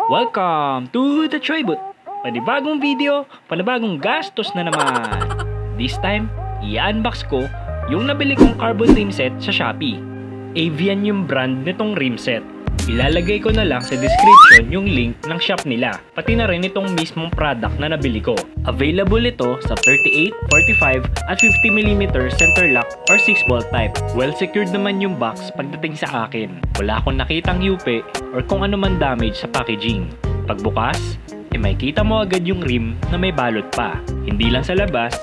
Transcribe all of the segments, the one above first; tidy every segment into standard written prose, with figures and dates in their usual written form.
Welcome to the Tribut! Panibagong video, panibagong gastos na naman. This time, i-unbox ko yung nabili kong carbon rim set sa Shopee. Avian yung brand nitong rim set. Ilalagay ko na lang sa description yung link ng shop nila, pati na rin itong mismong product na nabili ko. Available ito sa 38, 45 at 50mm center lock or 6-bolt type. Well secured naman yung box pagdating sa akin. Wala akong nakitang yupe or kung ano man damage sa packaging. Pagbukas, may kita mo agad yung rim na may balot pa. Hindi lang sa labas,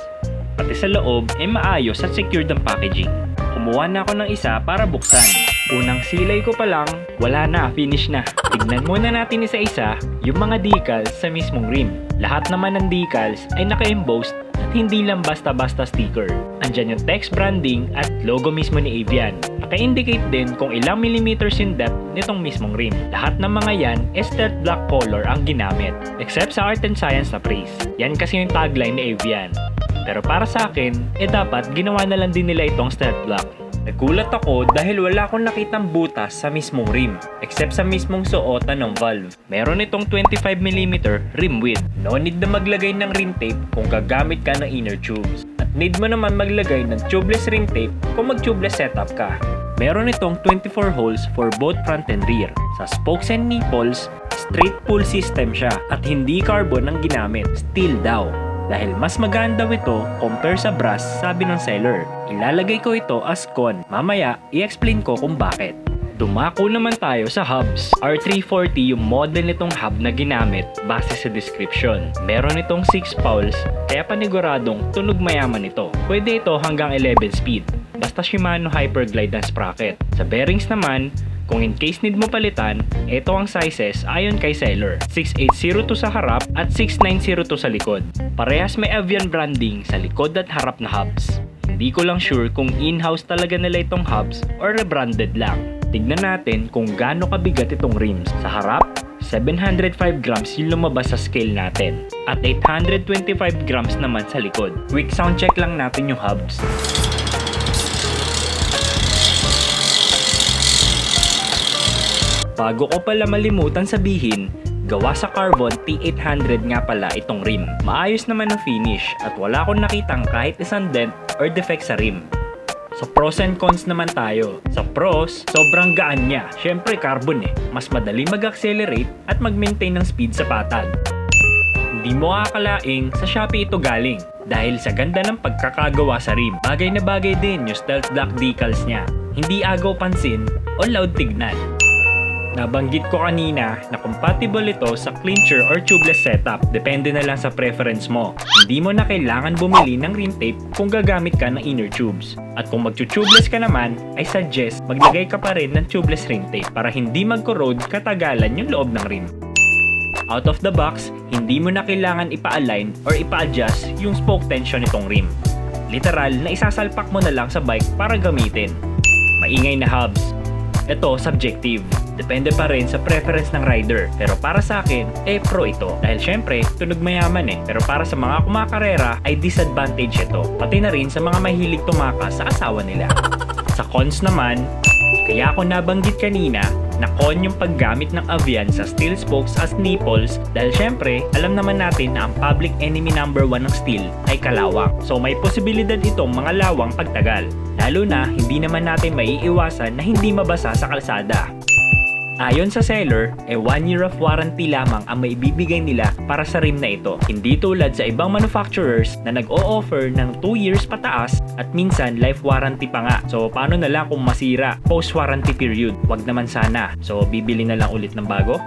pati sa loob maayos at secured ang packaging. Kumuha na ako ng isa para buksan. Unang silay ko pa lang, wala na, finish na. Tignan muna natin isa-isa yung mga decals sa mismong rim. Lahat naman ng decals ay naka-embossed at hindi lang basta-basta sticker. Andyan yung text branding at logo mismo ni Avian. Naka-indicate din kung ilang millimeters in depth nitong mismong rim. Lahat ng mga yan is stealth black color ang ginamit, except sa art and science na phrase. Yan kasi yung tagline ni Avian. Pero para sa akin, dapat ginawa na lang din nila itong stealth black. Nagulat ako dahil wala akong nakitang butas sa mismong rim, except sa mismong suotan ng valve. Meron itong 25mm rim width. No need na maglagay ng rim tape kung gagamit ka ng inner tubes. At need mo naman maglagay ng tubeless rim tape kung mag-tubeless setup ka. Meron itong 24 holes for both front and rear. Sa spokes and nipples, straight pull system siya at hindi carbon ang ginamit, steel daw. Dahil mas maganda ito compare sa brass, sabi ng seller. Ilalagay ko ito as con. Mamaya, i-explain ko kung bakit. Dumako naman tayo sa hubs. R340 yung model nitong hub na ginamit base sa description. Meron itong 6 pulse, kaya paniguradong tunog mayaman ito. Pwede ito hanggang 11 speed. Basta Shimano Hyperglide ang sprocket. Sa bearings naman, kung in case need mo palitan, ito ang sizes ayon kay seller. 6802 sa harap at 6902 sa likod. Parehas may Avian branding sa likod at harap na hubs. Hindi ko lang sure kung in-house talaga nila itong hubs or rebranded lang. Tignan natin kung gaano kabigat itong rims. Sa harap, 705 grams yung lumabas sa scale natin. At 825 grams naman sa likod. Quick sound check lang natin yung hubs. Bago ko pala malimutan sabihin, gawa sa carbon T800 nga pala itong rim. Maayos naman ang finish at wala akong nakitang kahit isang dent or defect sa rim. Sa pros and cons naman tayo. Sa pros, sobrang gaan niya. Syempre carbon mas madali mag-accelerate at mag-maintain ng speed sa patag. Hindi mo akalaing sa Shopee ito galing dahil sa ganda ng pagkakagawa sa rim. Bagay na bagay din yung stealth black decals niya. Hindi agaw pansin o loud tignan. Nabanggit ko kanina na compatible ito sa clincher or tubeless setup. Depende na lang sa preference mo. Hindi mo na kailangan bumili ng rim tape kung gagamit ka ng inner tubes. At kung mag-tubeless ka naman, I suggest maglagay ka pa rin ng tubeless rim tape para hindi mag-corrode katagalan yung loob ng rim. Out of the box, hindi mo na kailangan ipa-align or ipa-adjust yung spoke tension nitong rim. Literal na isasalpak mo na lang sa bike para gamitin. Maingay na hubs. Ito, subjective. Depende pa rin sa preference ng rider. Pero para sa akin, pro ito. Dahil syempre, tunog mayaman Pero para sa mga kumakarera, ay disadvantage ito. Pati na rin sa mga mahilig tumakas sa asawa nila. Sa cons naman, kaya ako nabanggit kanina na con yung paggamit ng Avian sa steel spokes as nipples dahil syempre, alam naman natin na ang public enemy number 1 ng steel ay kalawang. So may posibilidad itong mga lawang pagtagal. Lalo na, hindi naman natin maiiwasan na hindi mabasa sa kalsada. Ayon sa seller, 1 year of warranty lamang ang maibibigay nila para sa rim na ito. Hindi tulad sa ibang manufacturers na nag-o-offer ng 2 years pataas at minsan life warranty pa nga. So paano na lang kung masira post warranty period? Wag naman sana. So bibili na lang ulit ng bago?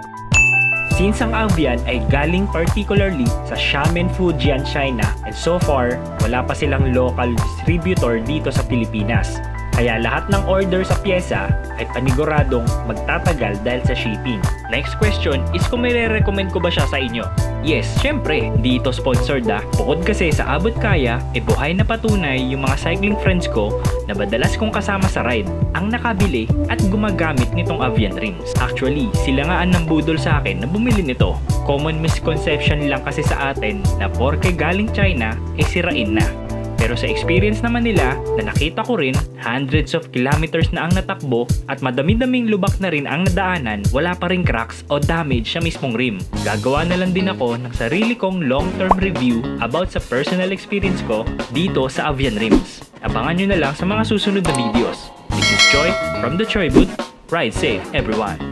Since ang Avian ay galing particularly sa Xiamen Fujian, China, and so far, wala pa silang local distributor dito sa Pilipinas. Kaya lahat ng order sa pyesa ay paniguradong magtatagal dahil sa shipping. Next question is kung may re-recommend ko ba siya sa inyo? Yes, syempre, hindi ito sponsored Bukod kasi sa abot kaya, buhay na patunay yung mga cycling friends ko na madalas kong kasama sa ride ang nakabili at gumagamit nitong Avian rims. Actually, sila nga ang nambudol sa akin na bumili nito. Common misconception lang kasi sa atin na porke galing China, sirain na. Pero Pero sa experience naman nila na nakita ko rin, hundreds of kilometers na ang natakbo at madami-daming lubak na rin ang nadaanan, wala pa rin cracks o damage sa mismong rim. Gagawa na lang din ako ng sarili kong long-term review about sa personal experience ko dito sa Avian Rims. Abangan nyo na lang sa mga susunod na videos. This is Choi from the Choi Booth. Ride safe, everyone!